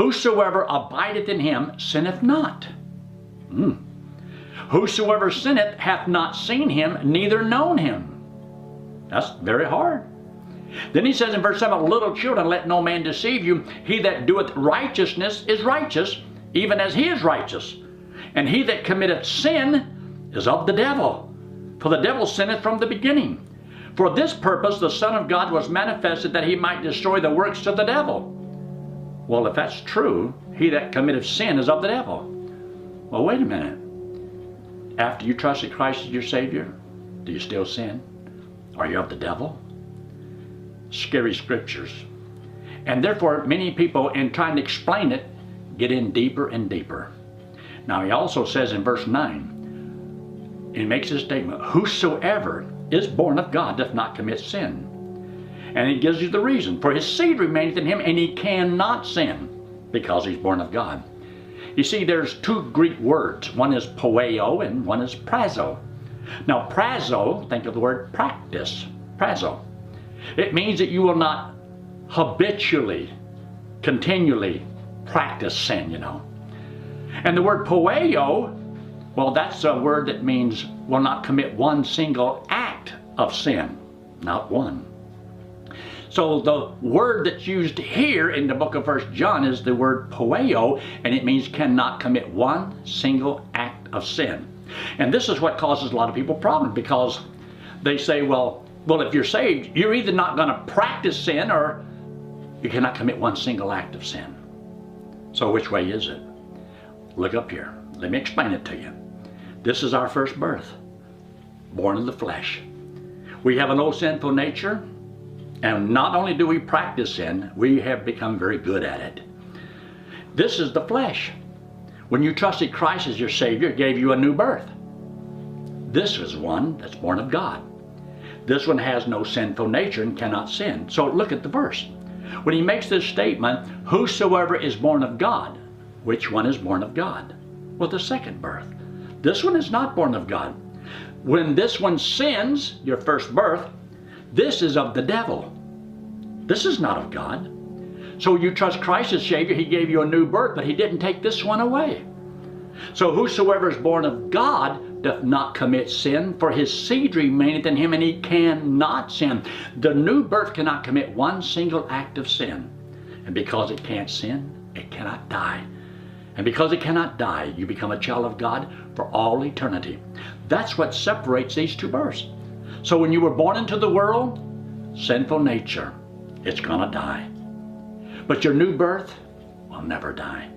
whosoever abideth in him sinneth not. Whosoever sinneth hath not seen him, neither known him. That's very hard. Then he says in verse 7, little children, let no man deceive you. He that doeth righteousness is righteous, even as he is righteous. And he that committeth sin is of the devil. For the devil sinneth from the beginning. For this purpose the Son of God was manifested, that he might destroy the works of the devil. Well, if that's true, he that committeth sin is of the devil. Well, wait a minute. After you trusted Christ as your Savior, do you still sin? Are you of the devil? Scary scriptures. And therefore, many people, in trying to explain it, get in deeper and deeper. Now, he also says in verse 9, he makes this statement, whosoever is born of God doth not commit sin. And he gives you the reason. For his seed remaineth in him, and he cannot sin, because he's born of God. You see, there's two Greek words. One is poieo and one is prazo. Now, prazo, think of the word practice. Prazo. It means that you will not habitually, continually practice sin, you know. And the word poieo, well, that's a word that means will not commit one single act of sin. Not one. So the word that's used here in the book of 1 John is the word poieo, and it means cannot commit one single act of sin. And this is what causes a lot of people problems, because they say, well, if you're saved, you're either not going to practice sin or you cannot commit one single act of sin. So which way is it? Look up here. Let me explain it to you. This is our first birth, born of the flesh. We have an old sinful nature. And not only do we practice sin, we have become very good at it. This is the flesh. When you trusted Christ as your Savior, it gave you a new birth. This is one that's born of God. This one has no sinful nature and cannot sin. So look at the verse. When he makes this statement, whosoever is born of God, which one is born of God? Well, the second birth. This one is not born of God. When this one sins, your first birth, this is of the devil. This is not of God. So you trust Christ as Savior, he gave you a new birth, but he didn't take this one away. So whosoever is born of God doth not commit sin, for his seed remaineth in him, and he cannot sin. The new birth cannot commit one single act of sin. And because it can't sin, it cannot die. And because it cannot die, you become a child of God for all eternity. That's what separates these two births. So when you were born into the world, sinful nature, it's gonna die. But your new birth will never die.